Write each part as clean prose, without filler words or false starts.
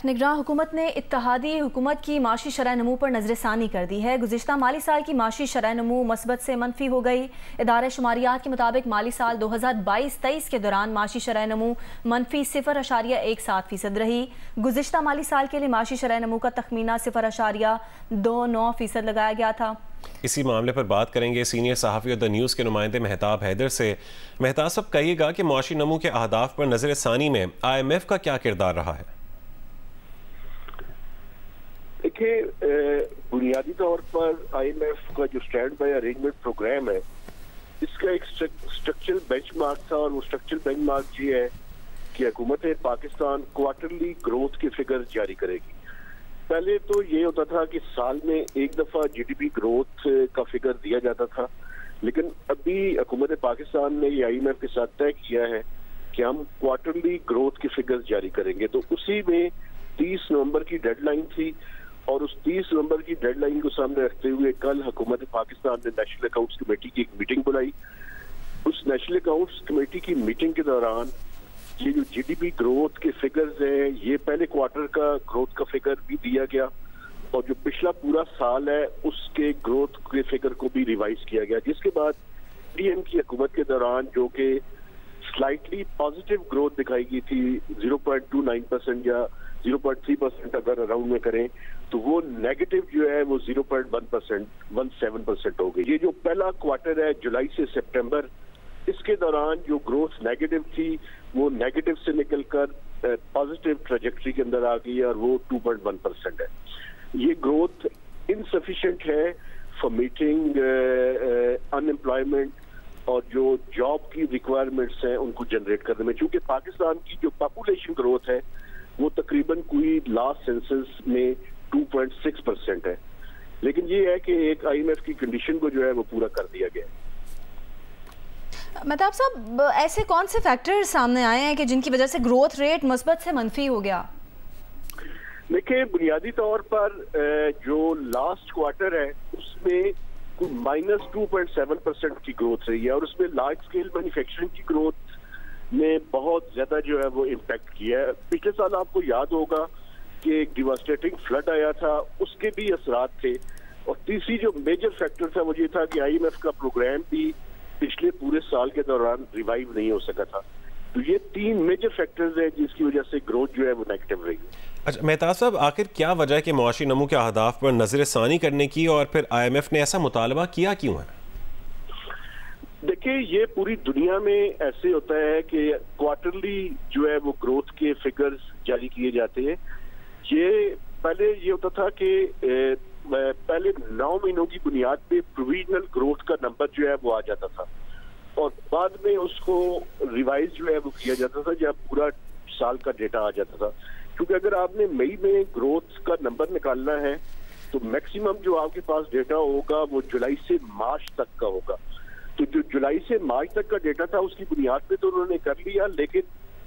निगरान हुकूमत ने इत्तेहादी हुकूमत की माशी शरह नमू पर नजर सानी कर दी है। गुज़िश्ता माली साल की माशी शरह नमू मस्बत से मनफी हो गई। इदारे शुमारियात के मुताबिक माली साल 2022-23 के दौरान माशी शरह नमू मनफी 0.17% रही। गुज़िश्ता माली साल के लिए माशी शरह नमू का तखमीना 0.29% लगाया गया था। इसी मामले पर बात करेंगे सीनियर सहाफ़ी और द न्यूज़ के नुमाइंदे मेहताब हैदर से। मेहताब साहब, कहिएगा कि मुआशी नमू के अहदाफ पर नजर सानी में IMF का क्या किरदार रहा है? देखिए, बुनियादी तौर पर IMF का जो स्टैंड बाय अरेंजमेंट प्रोग्राम है, इसका एक स्ट्रक्चरल बेंचमार्क था, और वो स्ट्रक्चरल बेंचमार्क ये है कि हुकूमत पाकिस्तान क्वार्टरली ग्रोथ के फिगर जारी करेगी। पहले तो ये होता था कि साल में एक दफा GDP ग्रोथ का फिगर दिया जाता था, लेकिन अभी हुकूमत पाकिस्तान ने ये IMF के साथ तय किया है कि हम क्वार्टरली ग्रोथ के फिगर्स जारी करेंगे। तो उसी में 30 नवंबर की डेडलाइन थी, और उस 30 नवंबर की डेडलाइन को सामने रखते हुए कल हुकूमत पाकिस्तान ने नेशनल अकाउंट्स कमेटी की एक मीटिंग बुलाई। उस नेशनल अकाउंट्स कमेटी की मीटिंग के दौरान ये जो GDP ग्रोथ के फिगर्स हैं, ये पहले क्वार्टर का ग्रोथ का फिगर भी दिया गया, और जो पिछला पूरा साल है उसके ग्रोथ के फिगर को भी रिवाइज किया गया, जिसके बाद PM की हुकूमत के दौरान जो कि स्लाइटली पॉजिटिव ग्रोथ दिखाई गई थी 0.29% या 0.3% अगर अराउंड में करें, तो वो नेगेटिव जो है वो 0.1% हो गई। ये जो पहला क्वार्टर है जुलाई से सितंबर, इसके दौरान जो ग्रोथ नेगेटिव थी वो नेगेटिव से निकलकर पॉजिटिव ट्रेजेक्टरी के अंदर आ गई, और वो 2.1% है। ये ग्रोथ इनसफिशिएंट है फॉर मीटिंग अनएम्प्लॉयमेंट और जो जॉब की रिक्वायरमेंट्स हैं उनको जनरेट करने में, क्योंकि पाकिस्तान की जो पॉपुलेशन ग्रोथ है वो तकरीबन कोई लास्ट सेंसस में 2.6% है, लेकिन ये है कि एक IMF की कंडीशन को जो है वो पूरा कर दिया गया है। मेहताब साहब, ऐसे कौन से फैक्टर सामने आए हैं कि जिनकी वजह से ग्रोथ रेट मुस्बत से मनफी हो गया? देखिए, बुनियादी तौर पर जो लास्ट क्वार्टर है उसमें -2.7% की ग्रोथ रही है, और उसमें लार्ज स्केल मैन्युफैक्चरिंग की ग्रोथ ने बहुत ज्यादा जो है वो इम्पैक्ट किया है। पिछले साल आपको याद होगा कि एक डिवास्टेटिंग फ्लड आया था, उसके भी असरात थे, और तीसरी जो मेजर फैक्टर था वो ये था कि IMF का प्रोग्राम भी पिछले पूरे साल के दौरान रिवाइव नहीं हो सका था। तो ये 3 मेजर फैक्टर्स हैं जिसकी वजह से ग्रोथ जो है वो नेगेटिव रही है। अच्छा मेहताब साहब, आखिर क्या वजह है कि मुआशी नमू के अहदाफ पर नजर सानी करने की, और फिर IMF ने ऐसा मुतालबा किया क्यों है? देखिए, ये पूरी दुनिया में ऐसे होता है कि क्वार्टरली जो है वो ग्रोथ के फिगर्स जारी किए जाते हैं। ये पहले ये होता था कि पहले 9 महीनों की बुनियाद पे प्रोविजनल ग्रोथ का नंबर जो है वो आ जाता था, और बाद में उसको रिवाइज जो है वो किया जाता था जब पूरा साल का डेटा आ जाता था। क्योंकि अगर आपने मई में ग्रोथ का नंबर निकालना है तो मैक्सिमम जो आपके पास डेटा होगा वो जुलाई से मार्च तक का होगा। तो जो जुलाई से मार्च तक का डेटा था उसकी बुनियाद पे तो उन्होंने कर लिया, लेकिन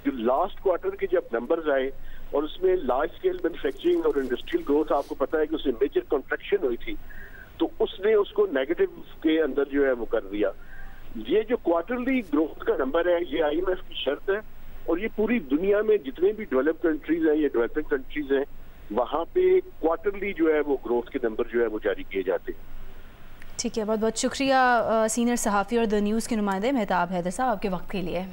जो लास्ट क्वार्टर के जब नंबर्स आए और उसमें लार्ज स्केल मैन्युफैक्चरिंग और इंडस्ट्रियल ग्रोथ, आपको पता है कि उसमें मेजर कॉन्ट्रैक्शन हुई थी, तो उसने उसको नेगेटिव के अंदर जो है वो कर दिया। ये जो क्वार्टरली ग्रोथ का नंबर है ये IMF की शर्त है, और ये पूरी दुनिया में जितने भी डेवलप कंट्रीज हैं या डेवलपिंग कंट्रीज हैं वहां पे क्वार्टरली जो है वो ग्रोथ के नंबर जो है वो जारी किए जाते हैं। ठीक है, बहुत बहुत शुक्रिया सीनियर सहाफ़ी और द न्यूज़ के नुमाइंदे मेहताब हैदर साहब आपके वक्त के लिए।